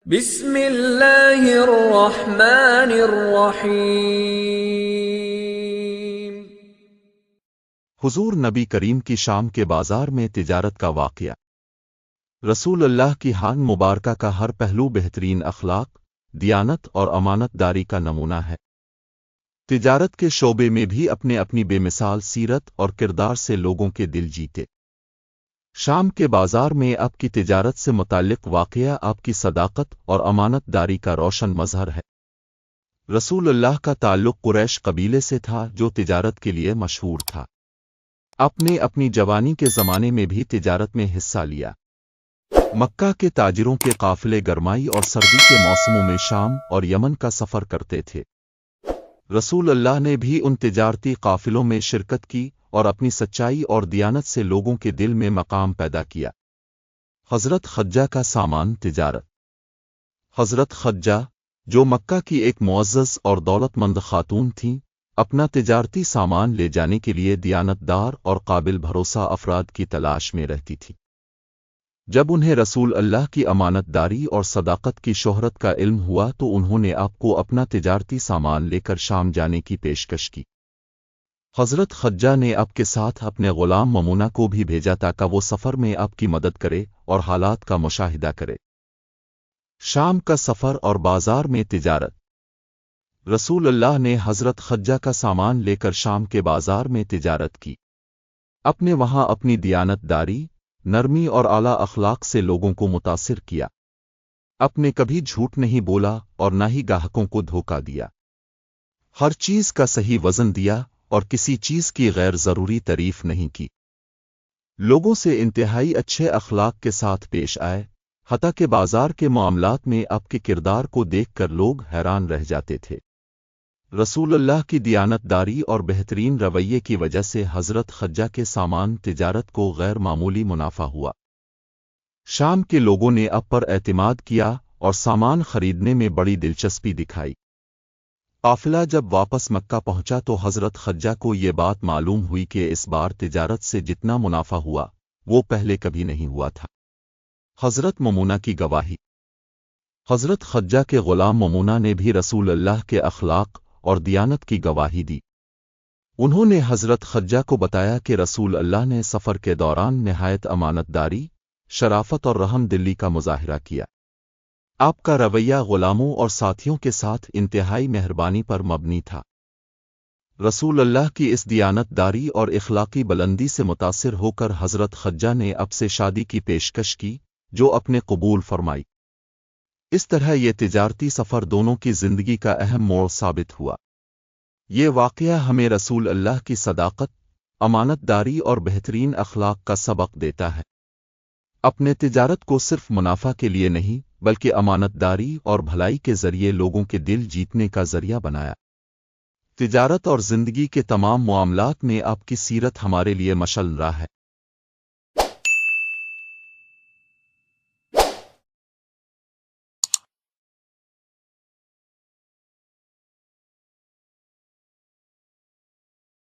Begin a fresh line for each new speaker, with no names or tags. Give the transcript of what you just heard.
بسم اللہ الرحمن الرحیم۔
حضور نبی کریم کی شام کے بازار میں تجارت کا واقعہ۔ رسول اللہ کی ہان مبارکہ کا ہر پہلو بہترین اخلاق، دیانت اور امانت داری کا نمونہ ہے۔ تجارت کے شعبے میں بھی اپنی بے مثال سیرت اور کردار سے لوگوں کے دل جیتے۔ شام کے بازار میں آپ کی تجارت سے متعلق واقعہ آپ کی صداقت اور امانت داری کا روشن مظہر ہے۔ رسول اللہ کا تعلق قریش قبیلے سے تھا جو تجارت کے لیے مشہور تھا۔ آپ نے اپنی جوانی کے زمانے میں بھی تجارت میں حصہ لیا۔ مکہ کے تاجروں کے قافلے گرمائی اور سردی کے موسموں میں شام اور یمن کا سفر کرتے تھے۔ رسول اللہ نے بھی ان تجارتی قافلوں میں شرکت کی اور اپنی سچائی اور دیانت سے لوگوں کے دل میں مقام پیدا کیا۔ حضرت خدیجہ کا سامان تجارت۔ حضرت خدیجہ، جو مکہ کی ایک معزز اور دولت مند خاتون تھیں، اپنا تجارتی سامان لے جانے کے لیے دیانت دار اور قابل بھروسہ افراد کی تلاش میں رہتی تھی۔ جب انہیں رسول اللہ کی امانت داری اور صداقت کی شہرت کا علم ہوا تو انہوں نے آپ کو اپنا تجارتی سامان لے کر شام جانے کی پیشکش کی۔ حضرت خدیجہ نے آپ کے ساتھ اپنے غلام ممونہ کو بھی بھیجا تاکہ وہ سفر میں آپ کی مدد کرے اور حالات کا مشاہدہ کرے۔ شام کا سفر اور بازار میں تجارت۔ رسول اللہ نے حضرت خدیجہ کا سامان لے کر شام کے بازار میں تجارت کی۔ آپ نے وہاں اپنی دیانت داری، نرمی اور اعلیٰ اخلاق سے لوگوں کو متاثر کیا۔ آپ نے کبھی جھوٹ نہیں بولا اور نہ ہی گاہکوں کو دھوکہ دیا۔ ہر چیز کا صحیح وزن دیا اور کسی چیز کی غیر ضروری تعریف نہیں کی۔ لوگوں سے انتہائی اچھے اخلاق کے ساتھ پیش آئے، حتیٰ کہ بازار کے معاملات میں آپ کے کردار کو دیکھ کر لوگ حیران رہ جاتے تھے۔ رسول اللہ کی دیانت داری اور بہترین رویے کی وجہ سے حضرت خدیجہ کے سامان تجارت کو غیر معمولی منافع ہوا۔ شام کے لوگوں نے آپ پر اعتماد کیا اور سامان خریدنے میں بڑی دلچسپی دکھائی۔ قافلہ جب واپس مکہ پہنچا تو حضرت خدیجہ کو یہ بات معلوم ہوئی کہ اس بار تجارت سے جتنا منافع ہوا وہ پہلے کبھی نہیں ہوا تھا۔ حضرت ممونہ کی گواہی۔ حضرت خدیجہ کے غلام ممونہ نے بھی رسول اللہ کے اخلاق اور دیانت کی گواہی دی۔ انہوں نے حضرت خدیجہ کو بتایا کہ رسول اللہ نے سفر کے دوران نہایت امانت داری، شرافت اور رحم دلی کا مظاہرہ کیا۔ آپ کا رویہ غلاموں اور ساتھیوں کے ساتھ انتہائی مہربانی پر مبنی تھا۔ رسول اللہ کی اس دیانت داری اور اخلاقی بلندی سے متاثر ہو کر حضرت خدیجہ نے آپ سے شادی کی پیشکش کی، جو آپ نے قبول فرمائی۔ اس طرح یہ تجارتی سفر دونوں کی زندگی کا اہم موڑ ثابت ہوا۔ یہ واقعہ ہمیں رسول اللہ کی صداقت، امانت داری اور بہترین اخلاق کا سبق دیتا ہے۔ اپنے تجارت کو صرف منافع کے لیے نہیں بلکہ امانت داری اور بھلائی کے ذریعے لوگوں کے دل جیتنے کا ذریعہ بنایا۔ تجارت اور زندگی کے تمام معاملات میں آپ کی سیرت ہمارے لیے مشعل راہ ہے۔